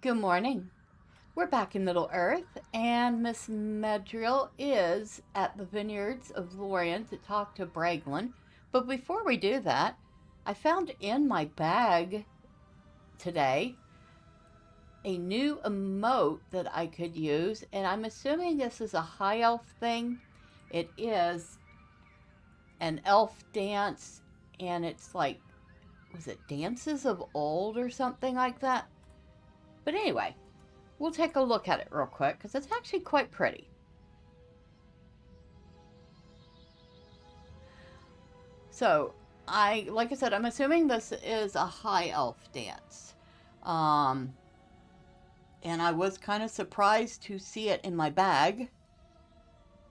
Good morning. We're back in Middle Earth, and Miss Medrielle is at the Vineyards of Lothlorien to talk to Braglin. But before we do that, I found in my bag today a new emote that I could use, and I'm assuming this is a high elf thing. It is an elf dance, and it's like, was it Dances of Old or something like that? But anyway, we'll take a look at it real quick because it's actually quite pretty. So, like I said, I'm assuming this is a high elf dance. And I was kind of surprised to see it in my bag.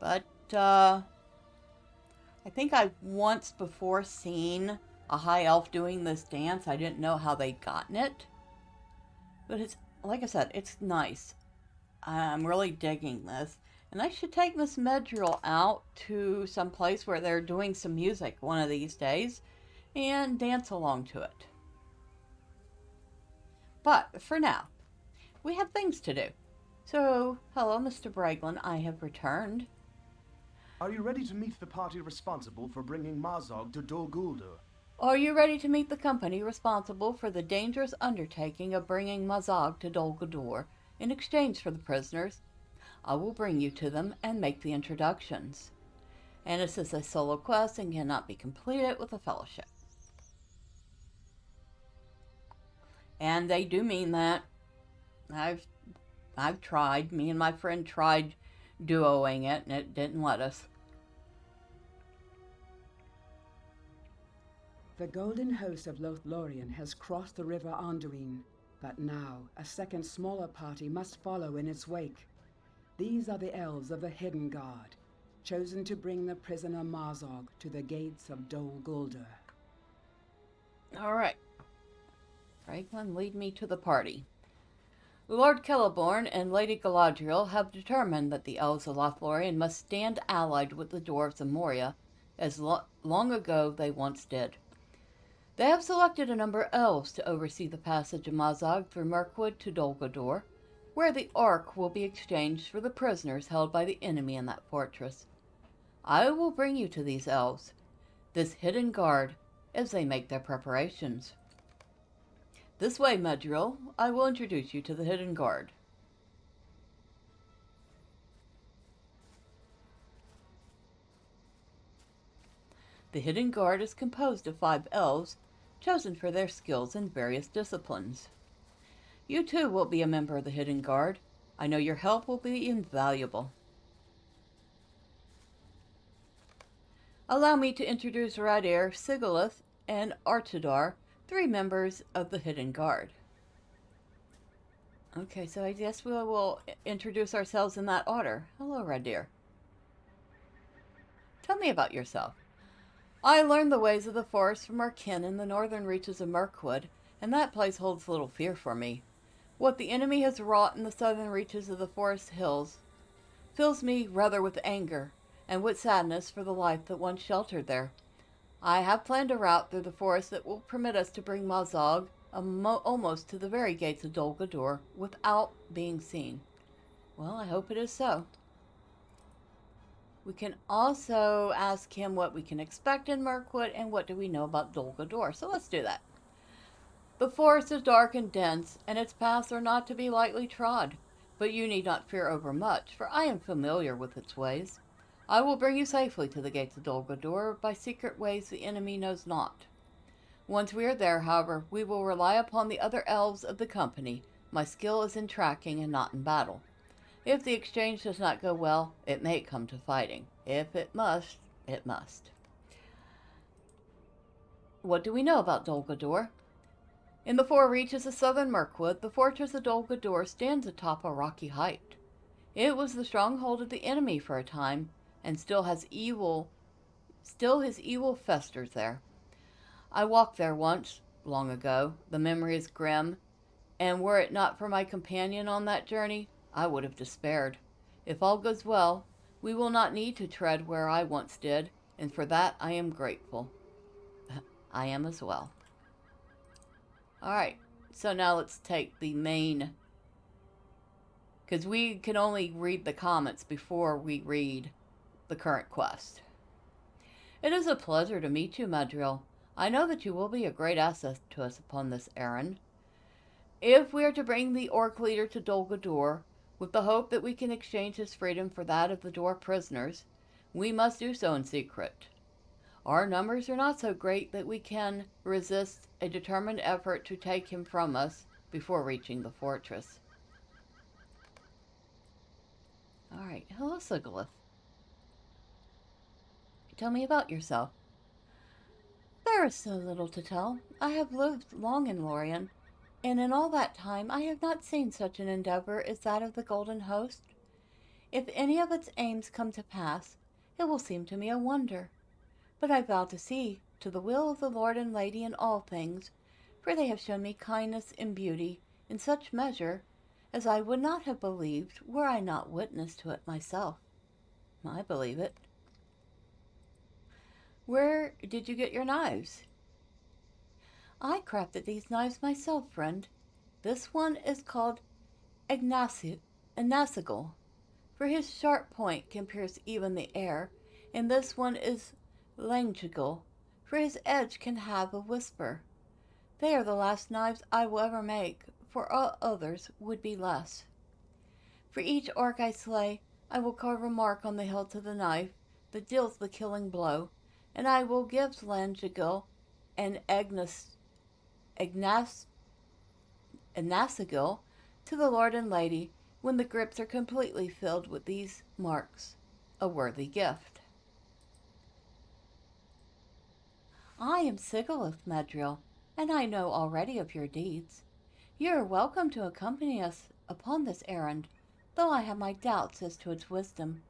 But, I think I've once before seen a high elf doing this dance. I didn't know how they'd gotten it. But it's, like I said, it's nice. I'm really digging this. And I should take Miss Medrielle out to some place where they're doing some music one of these days and dance along to it. But for now, we have things to do. So, hello, Mr. Braglin. I have returned. Are you ready to meet the party responsible for bringing Mazog to Dol Guldur? Are you ready to meet the company responsible for the dangerous undertaking of bringing Mazog to Dol Guldur in exchange for the prisoners? I will bring you to them and make the introductions. And this is a solo quest and cannot be completed with a fellowship. And they do mean that. I've tried. Me and my friend tried duoing it, and it didn't let us. The golden host of Lothlorien has crossed the river Anduin, but now a second smaller party must follow in its wake. These are the elves of the Hidden Guard, chosen to bring the prisoner Mazog to the gates of Dol Guldur. All right. Franklin, lead me to the party. Lord Celeborn and Lady Galadriel have determined that the elves of Lothlorien must stand allied with the dwarves of Moria, as long ago they once did. They have selected a number of elves to oversee the passage of Mazog through Mirkwood to Dol Guldur, where the Ark will be exchanged for the prisoners held by the enemy in that fortress. I will bring you to these elves, this hidden guard, as they make their preparations. This way, Medrielle, I will introduce you to the hidden guard. The hidden guard is composed of 5 elves, chosen for their skills in various disciplines. You too will be a member of the hidden guard. I know your help will be invaluable. Allow me to introduce Radir, Sigilith, and Artudar, 3 members of the hidden guard. Okay, so I guess we will introduce ourselves in that order. Hello, Radir. Tell me about yourself. I learned the ways of the forest from our kin in the northern reaches of Mirkwood, and that place holds little fear for me. What the enemy has wrought in the southern reaches of the forest hills fills me rather with anger and with sadness for the life that once sheltered there. I have planned a route through the forest that will permit us to bring Mazog almost to the very gates of Dol Guldur without being seen. Well, I hope it is so. We can also ask him what we can expect in Mirkwood and what do we know about Dol Guldur. So let's do that. The forest is dark and dense, and its paths are not to be lightly trod, but you need not fear overmuch, for I am familiar with its ways. I will bring you safely to the gates of Dol Guldur by secret ways the enemy knows not. Once we are there, however, we will rely upon the other elves of the company. My skill is in tracking and not in battle. If the exchange does not go well, it may come to fighting. If it must, it must. What do we know about Dol Guldur? In the 4 reaches of southern Mirkwood, the fortress of Dol Guldur stands atop a rocky height. It was the stronghold of the enemy for a time, and still his evil festers there. I walked there once, long ago. The memory is grim, and were it not for my companion on that journey, I would have despaired. If all goes well, we will not need to tread where I once did, and for that I am grateful. I am as well. Alright, so now let's take the main because we can only read the comments before we read the current quest. It is a pleasure to meet you, Medrielle. I know that you will be a great asset to us upon this errand. If we are to bring the orc leader to Dol Guldur, with the hope that we can exchange his freedom for that of the dwarf prisoners, we must do so in secret. Our numbers are not so great that we can resist a determined effort to take him from us before reaching the fortress. Alright, hello Sigilith. Tell me about yourself. There is so little to tell. I have lived long in Lorien, and in all that time I have not seen such an endeavor as that of the Golden Host. If any of its aims come to pass, it will seem to me a wonder. But I vow to see to the will of the Lord and Lady in all things, for they have shown me kindness and beauty in such measure as I would not have believed were I not witness to it myself. I believe it. Where did you get your knives? I crafted these knives myself, friend. This one is called Ignacigal, for his sharp point can pierce even the air, and this one is Langigal, for his edge can have a whisper. They are the last knives I will ever make, for all others would be less. For each orc I slay, I will carve a mark on the hilt of the knife that deals the killing blow, and I will give Langigal and Ignacigal to the Lord and Lady when the grips are completely filled with these marks, a worthy gift. I am Sigilith, Medrielle, and I know already of your deeds. You are welcome to accompany us upon this errand, though I have my doubts as to its wisdom.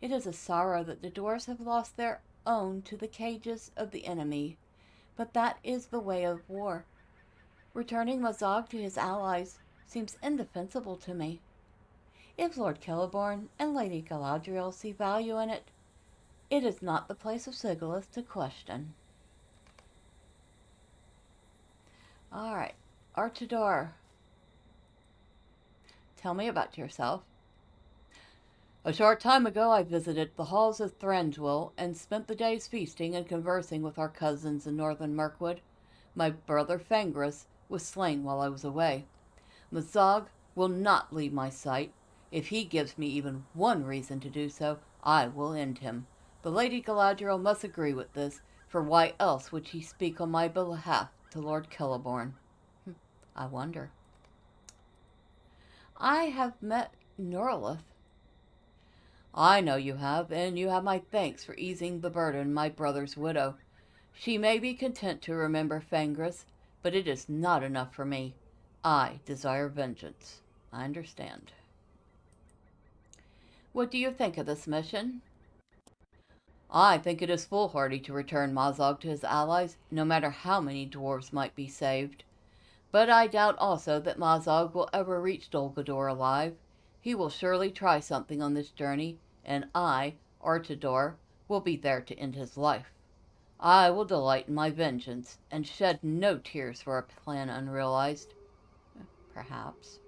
It is a sorrow that the dwarves have lost their own to the cages of the enemy, but that is the way of war. Returning Mazog to his allies seems indefensible to me. If Lord Celeborn and Lady Galadriel see value in it, it is not the place of Sigilith to question. Alright, Archidor. Tell me about yourself. A short time ago I visited the halls of Thranduil and spent the days feasting and conversing with our cousins in northern Mirkwood. My brother Fengris was slain while I was away. Mazog will not leave my sight. If he gives me even one reason to do so, I will end him. The Lady Galadriel must agree with this, for why else would she speak on my behalf to Lord Celeborn? I wonder. I have met Norlith. I know you have, and you have my thanks for easing the burden my brother's widow. She may be content to remember Fengris, but it is not enough for me. I desire vengeance. I understand. What do you think of this mission? I think it is foolhardy to return Mazog to his allies, no matter how many dwarves might be saved. But I doubt also that Mazog will ever reach Dol Guldur alive. He will surely try something on this journey, and I, Archidor, will be there to end his life. I will delight in my vengeance, and shed no tears for a plan unrealized. Perhaps.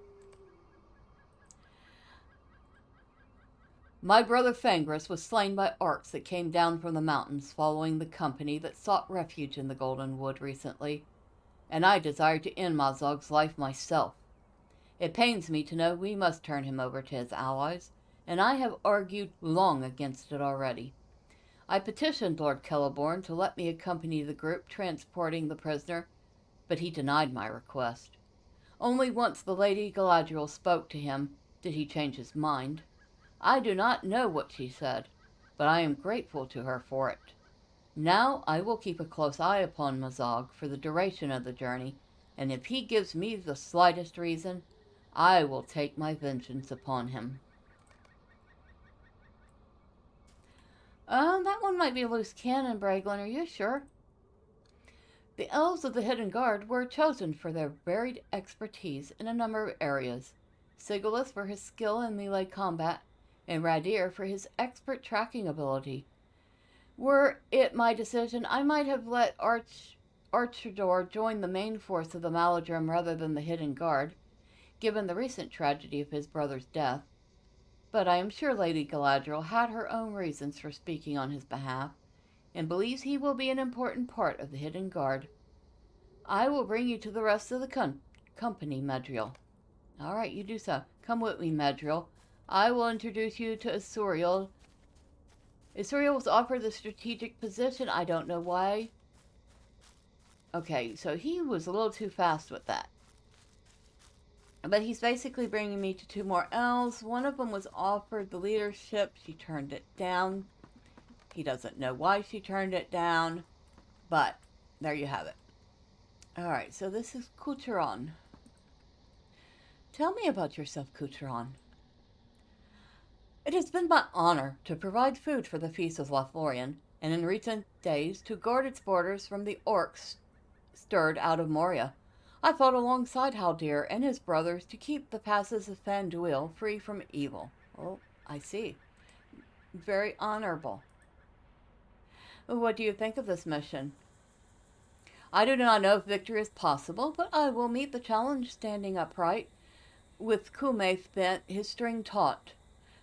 My brother Fengris was slain by orcs that came down from the mountains following the company that sought refuge in the Golden Wood recently, and I desire to end Mazog's life myself. It pains me to know we must turn him over to his allies, and I have argued long against it already. I petitioned Lord Celeborn to let me accompany the group transporting the prisoner, but he denied my request. Only once the Lady Galadriel spoke to him did he change his mind. I do not know what she said, but I am grateful to her for it. Now I will keep a close eye upon Mazog for the duration of the journey, and if he gives me the slightest reason, I will take my vengeance upon him. That one might be a loose cannon, Braglin, are you sure? The elves of the Hidden Guard were chosen for their varied expertise in a number of areas. Sigilith for his skill in melee combat, and Radir for his expert tracking ability. Were it my decision, I might have let Archidor join the main force of the Maladrim rather than the Hidden Guard. given the recent tragedy of his brother's death. But I am sure Lady Galadriel had her own reasons for speaking on his behalf, and believes he will be an important part of the Hidden Guard. I will bring you to the rest of the company, Medrielle. All right, you do so. Come with me, Medrielle. I will introduce you to Isuriel. Isuriel was offered the strategic position. I don't know why. Okay, so he was a little too fast with that. But he's basically bringing me to two more elves. One of them was offered the leadership. She turned it down. He doesn't know why she turned it down. But there you have it. Alright, so this is Couturon. Tell me about yourself, Couturon. It has been my honor to provide food for the Feast of Lothlorien, and in recent days to guard its borders from the orcs stirred out of Moria. I fought alongside Haldir and his brothers to keep the passes of Fanduil free from evil. Oh, I see. Very honorable. What do you think of this mission? I do not know if victory is possible, but I will meet the challenge standing upright, with Kumaith bent, his string taut.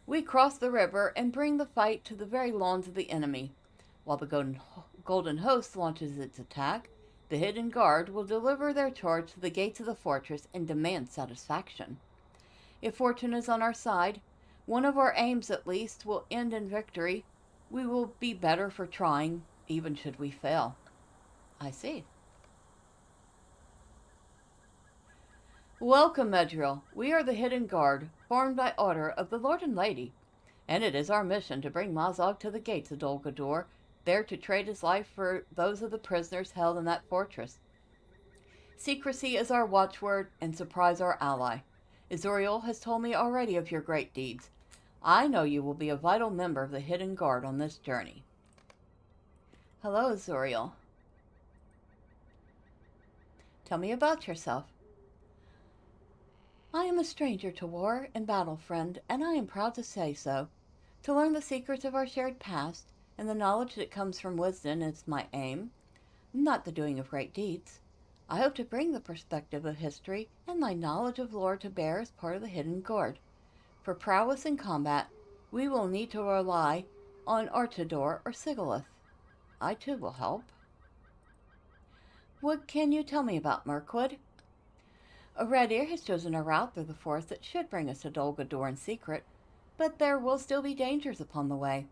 We cross the river and bring the fight to the very lawns of the enemy. While the Golden Host launches its attack, the Hidden Guard will deliver their charge to the gates of the fortress and demand satisfaction. If fortune is on our side, one of our aims at least will end in victory. We will be better for trying, even should we fail. I see. Welcome, Medrielle. We are the Hidden Guard, formed by order of the Lord and Lady, and it is our mission to bring Mazog to the gates of Dol Guldur, there to trade his life for those of the prisoners held in that fortress. Secrecy is our watchword, and surprise our ally. Isuriel has told me already of your great deeds. I know you will be a vital member of the Hidden Guard on this journey. Hello, Isuriel. Tell me about yourself. I am a stranger to war and battle, friend, and I am proud to say so. To learn the secrets of our shared past, and the knowledge that comes from wisdom is my aim, not the doing of great deeds. I hope to bring the perspective of history and my knowledge of lore to bear as part of the Hidden Guard. For prowess in combat, we will need to rely on Artidor or Sigilith. I too will help. What can you tell me about Mirkwood? Reddir has chosen a route through the forest that should bring us to Dol Guldur in secret, but there will still be dangers upon the way.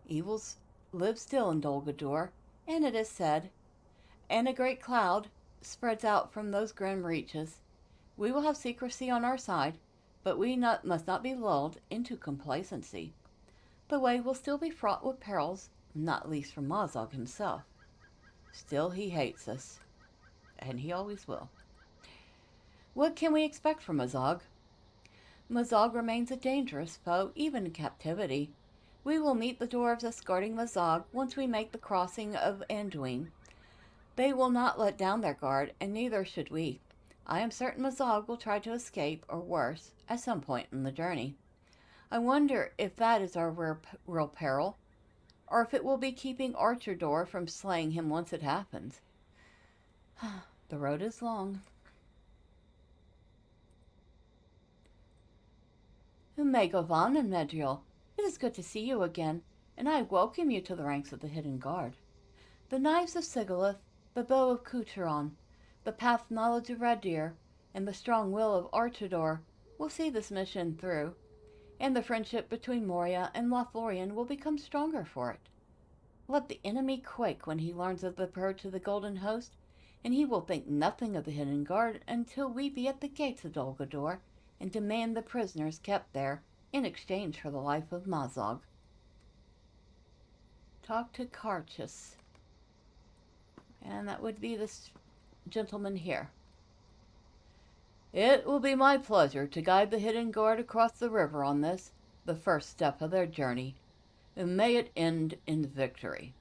Evils live still in Dol Guldur, and it is said, and a great cloud spreads out from those grim reaches. We will have secrecy on our side, but we must not be lulled into complacency. The way will still be fraught with perils, not least from Mazog himself. Still, he hates us, and he always will. What can we expect from Mazog? Mazog remains a dangerous foe, even in captivity. We will meet the dwarves escorting Mazog once we make the crossing of Anduin. They will not let down their guard, and neither should we. I am certain Mazog will try to escape, or worse, at some point in the journey. I wonder if that is our real peril, or if it will be keeping Artidor from slaying him once it happens. The road is long. Megovan and Medrielle, it is good to see you again, and I welcome you to the ranks of the Hidden Guard. The knives of Sigilith, the bow of Couturon, the path knowledge of Reddir, and the strong will of Artidor will see this mission through, and the friendship between Moria and Lothlorien will become stronger for it. Let the enemy quake when he learns of the approach of the Golden Host, and he will think nothing of the Hidden Guard until we be at the gates of Dol Guldur and demand the prisoners kept there in exchange for the life of Mazog. Talk to Karchus. And that would be this gentleman here. It will be my pleasure to guide the Hidden Guard across the river on this, the first step of their journey, and may it end in victory.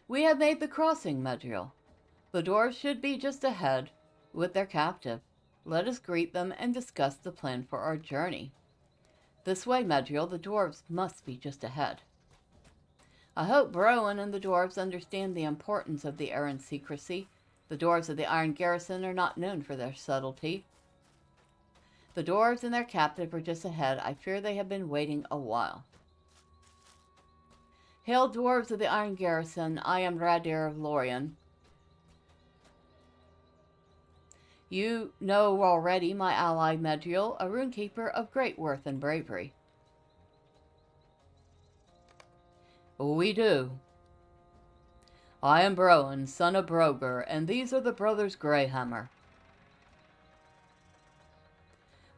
We have made the crossing, Medrielle. The dwarves should be just ahead, with their captive. Let us greet them and discuss the plan for our journey. This way, Medrielle, the dwarves must be just ahead. I hope Browan and the dwarves understand the importance of the errand's secrecy. The dwarves of the Iron Garrison are not known for their subtlety. The dwarves and their captive are just ahead. I fear they have been waiting a while. Hail, dwarves of the Iron Garrison. I am Redbubble of Lothlorien. You know already my ally Medrielle, a runekeeper of great worth and bravery. We do. I am Browan, son of Broger, and these are the brothers Greyhammer.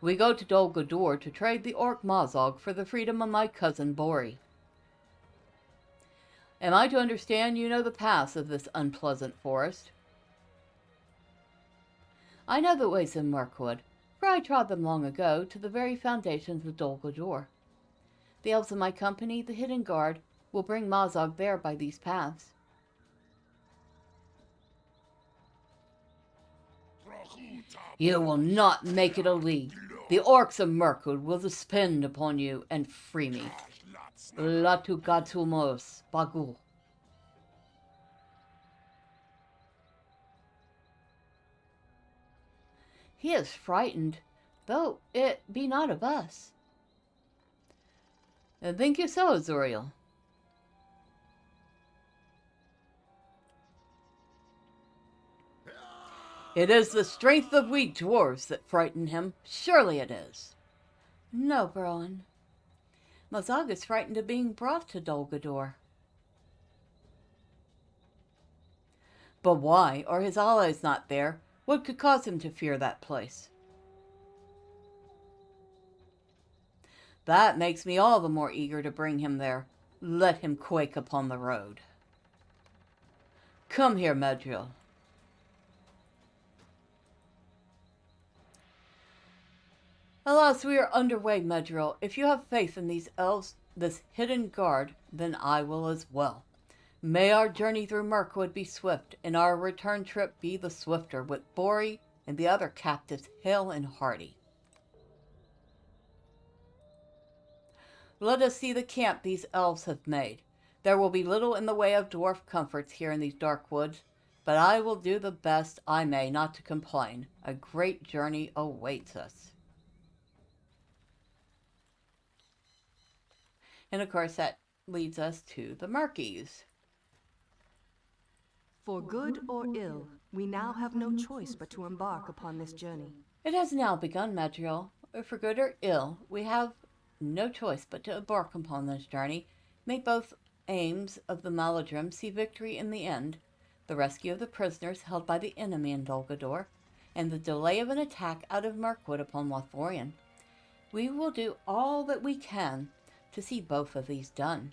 We go to Dol Guldur to trade the orc Mazog for the freedom of my cousin Bori. Am I to understand you know the paths of this unpleasant forest? I know the ways in Mirkwood, for I trod them long ago to the very foundations of Dol Guldur. The elves of my company, the Hidden Guard, will bring Mazog there by these paths. You will not make it a league. The orcs of Mirkwood will depend upon you and free me. Latu gatumos bagul. He is frightened, though it be not of us. And think you so, Azuriel? It is the strength of we dwarves that frighten him. Surely it is. No, Browan. Mazog is frightened of being brought to Dol Guldur. But why? Are his allies not there? What could cause him to fear that place? That makes me all the more eager to bring him there. Let him quake upon the road. Come here, Medrielle. Alas, we are underway, Medrielle. If you have faith in these elves, this hidden guard, then I will as well. May our journey through Mirkwood be swift, and our return trip be the swifter, with Bori and the other captives hale and hearty. Let us see the camp these elves have made. There will be little in the way of dwarf comforts here in these dark woods, but I will do the best I may not to complain. A great journey awaits us. And of course that leads us to the Murkies. For good or ill, we now have no choice but to embark upon this journey. It has now begun, Medrielle. For good or ill, we have no choice but to embark upon this journey. May both aims of the Maladrim see victory in the end, the rescue of the prisoners held by the enemy in Dol Guldur, and the delay of an attack out of Mirkwood upon Lothlorien. We will do all that we can to see both of these done.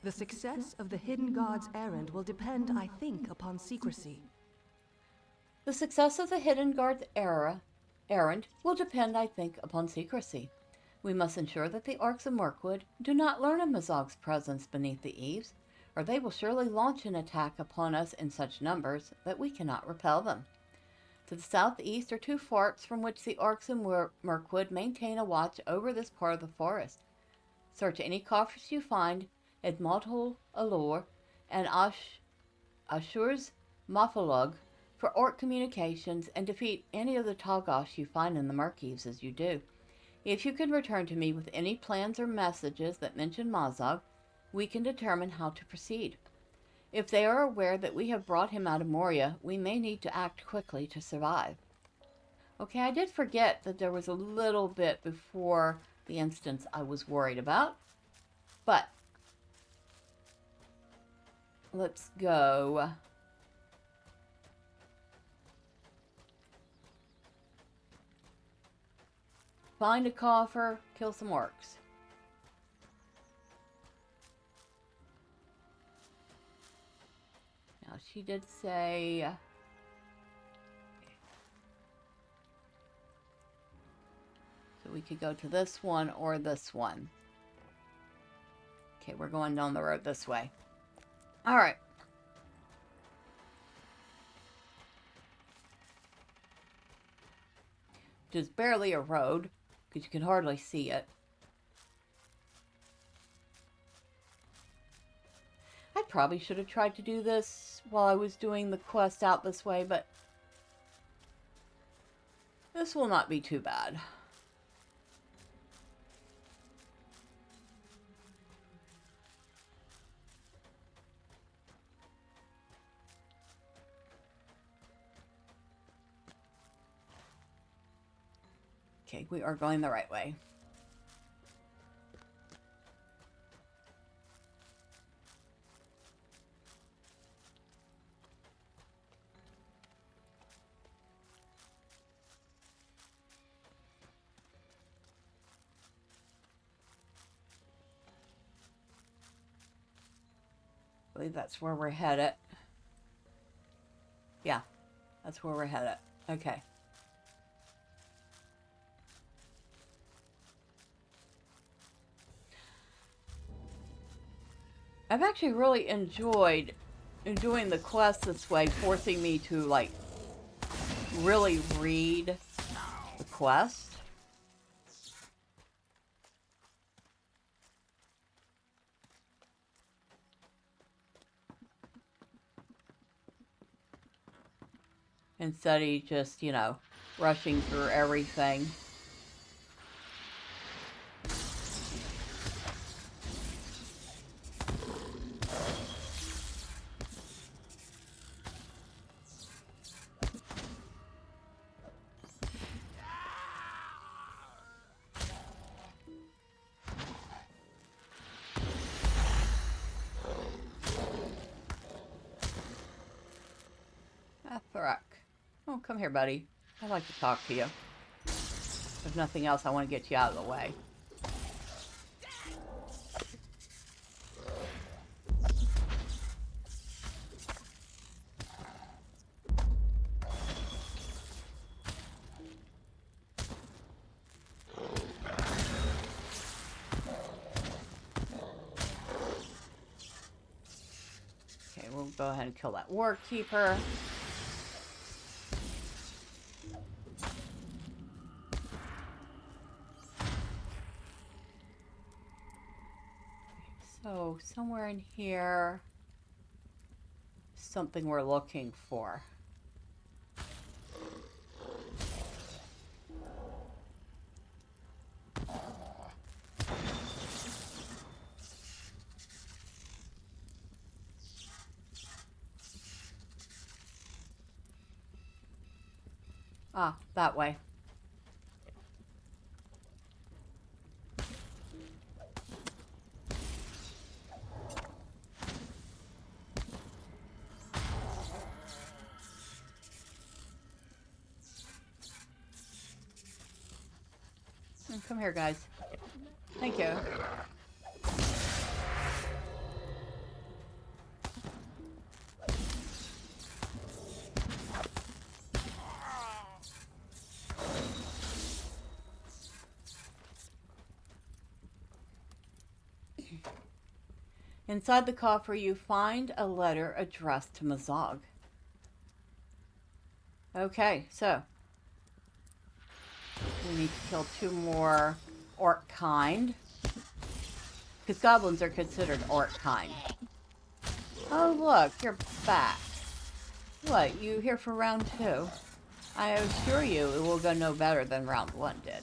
The success of the Hidden God's errand will depend, I think, upon secrecy. The success of the Hidden Guard's errand will depend, I think, upon secrecy. We must ensure that the orcs of Mirkwood do not learn of Mazog's presence beneath the eaves, or they will surely launch an attack upon us in such numbers that we cannot repel them. To the southeast are two forts from which the orcs of Mirkwood maintain a watch over this part of the forest. Search any coffers you find at Modhul Alor and Ashur's Mafalug for orc communications, and defeat any of the Togosh you find in the Murkies as you do. If you can return to me with any plans or messages that mention Mazog, we can determine how to proceed. If they are aware that we have brought him out of Moria, we may need to act quickly to survive. Okay, I did forget that there was a little bit before the instance I was worried about, but let's go. Find a coffer, kill some orcs. Now she did say so we could go to this one or this one. Okay, we're going down the road this way. All right. Just barely a road, because you can hardly see it. I probably should have tried to do this while I was doing the quest out this way, but this will not be too bad. Okay, we are going the right way. I believe that's where we're headed. Yeah, that's where we're headed. Okay. I've actually really enjoyed doing the quest this way, forcing me to, like, really read the quest. Instead of just, you know, rushing through everything. Oh, come here, buddy. I'd like to talk to you. If nothing else, I want to get you out of the way. Okay, we'll go ahead and kill that war keeper. So, somewhere in here, something we're looking for. Ah, that way. Come here, guys. Thank you. Inside the coffer, you find a letter addressed to Mazog. Okay, so we need to kill 2 more orc kind. Because goblins are considered orc kind. Oh, look, you're back. What, you here for round 2? I assure you it will go no better than round 1 did.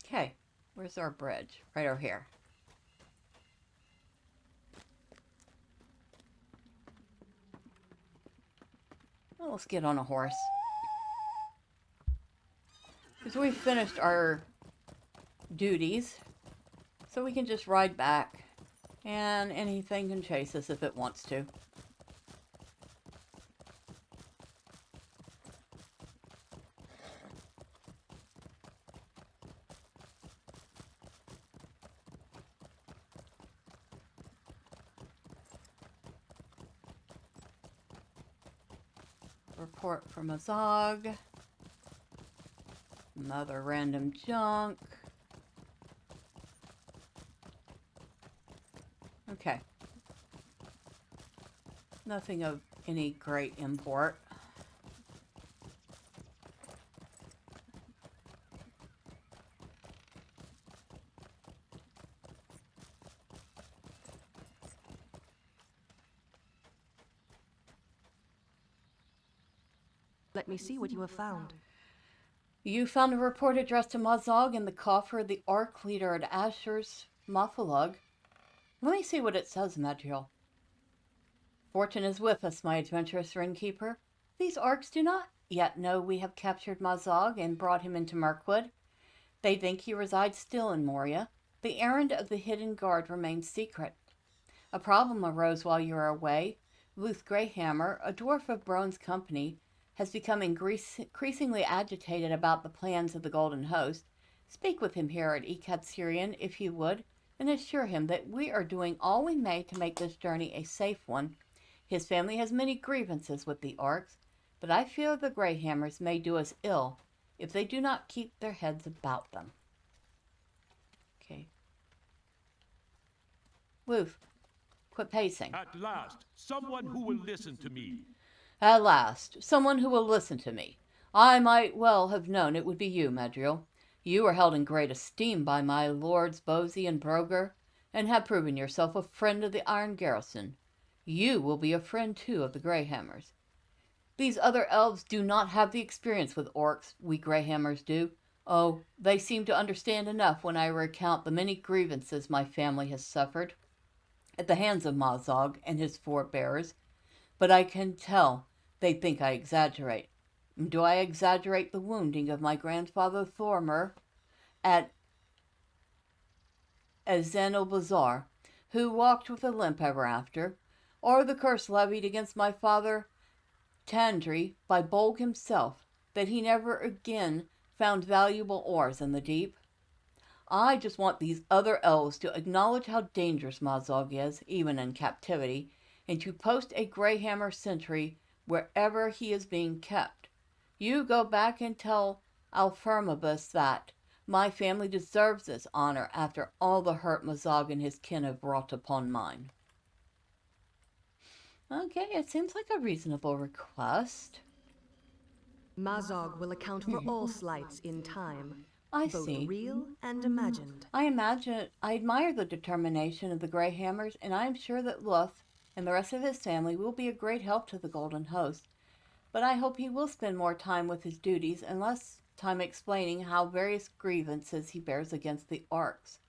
Okay, where's our bridge? Right over here. Well, let's get on a horse. Because we finished our duties, so we can just ride back, and anything can chase us if it wants to. Report from Mazog. Another random junk. Nothing of any great import. Let me see what you have found. You found a report addressed to Mazog in the coffer of the Ark leader at Asher's Mothalug. Let me see what it says, Medrielle. Fortune is with us, my adventurous ringkeeper. These Arks do not yet know we have captured Mazog and brought him into Mirkwood. They think he resides still in Moria. The errand of the hidden guard remains secret. A problem arose while you were away. Luth Greyhammer, a dwarf of Brone's company, has become increasingly agitated about the plans of the Golden Host. Speak with him here at Ekad Syrian, if you would, and assure him that we are doing all we may to make this journey a safe one. His family has many grievances with the Arks, but I fear the Greyhammers may do us ill if they do not keep their heads about them. Okay. Luth, quit pacing. At last, someone who will listen to me. At last, someone who will listen to me. I might well have known it would be you, Medrielle. You are held in great esteem by my lords Bosey and Broger, and have proven yourself a friend of the Iron Garrison. You will be a friend, too, of the Greyhammers. These other elves do not have the experience with orcs we Greyhammers do. Oh, they seem to understand enough when I recount the many grievances my family has suffered at the hands of Mazog and his forebears. But I can tell they think I exaggerate. Do I exaggerate the wounding of my grandfather Thormer at Azanobazar, who walked with a limp ever after, or the curse levied against my father Tandri by Bolg himself, that he never again found valuable ores in the deep? I just want these other elves to acknowledge how dangerous Mazog is, even in captivity, and to post a Greyhammer sentry wherever he is being kept. You go back and tell Alfirmabus that my family deserves this honor after all the hurt Mazog and his kin have brought upon mine. Okay, it seems like a reasonable request. Mazog will account for all slights in time. I both see. Real and imagined. I admire the determination of the Greyhammers, and I am sure that Luth and the rest of his family will be a great help to the Golden Host. But I hope he will spend more time with his duties and less time explaining how various grievances he bears against the Arks.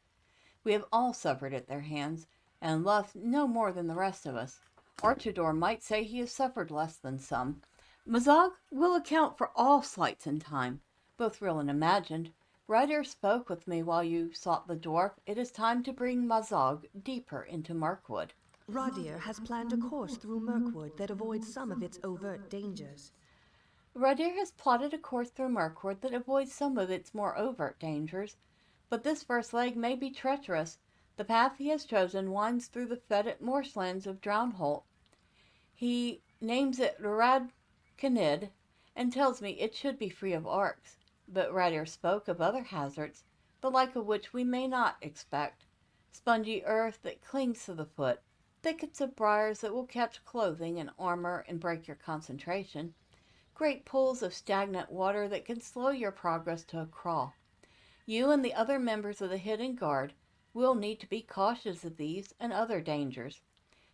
We have all suffered at their hands, and Luth no more than the rest of us. Archidor might say he has suffered less than some. Mazog will account for all slights in time, both real and imagined. Ryder spoke with me while you sought the dwarf. It is time to bring Mazog deeper into Mirkwood. Radir has planned a course through Mirkwood that avoids some of its overt dangers. Radir has plotted a course through Mirkwood that avoids some of its more overt dangers, but this first leg may be treacherous. The path he has chosen winds through the fetid marshlands of Drownholt. He names it Radcanid and tells me it should be free of arcs, but Radir spoke of other hazards, the like of which we may not expect. Spongy earth that clings to the foot, thickets of briars that will catch clothing and armor and break your concentration, great pools of stagnant water that can slow your progress to a crawl. You and the other members of the Hidden Guard will need to be cautious of these and other dangers.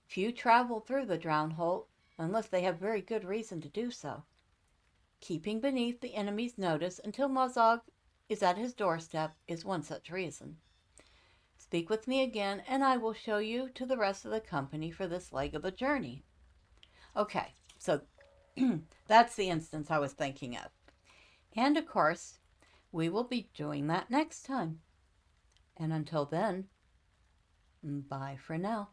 Few travel through the Drownholt unless they have very good reason to do so. Keeping beneath the enemy's notice until Mazog is at his doorstep is one such reason. Speak with me again, and I will show you to the rest of the company for this leg of the journey. Okay, so that's the instance I was thinking of. And of course, we will be doing that next time. And until then, bye for now.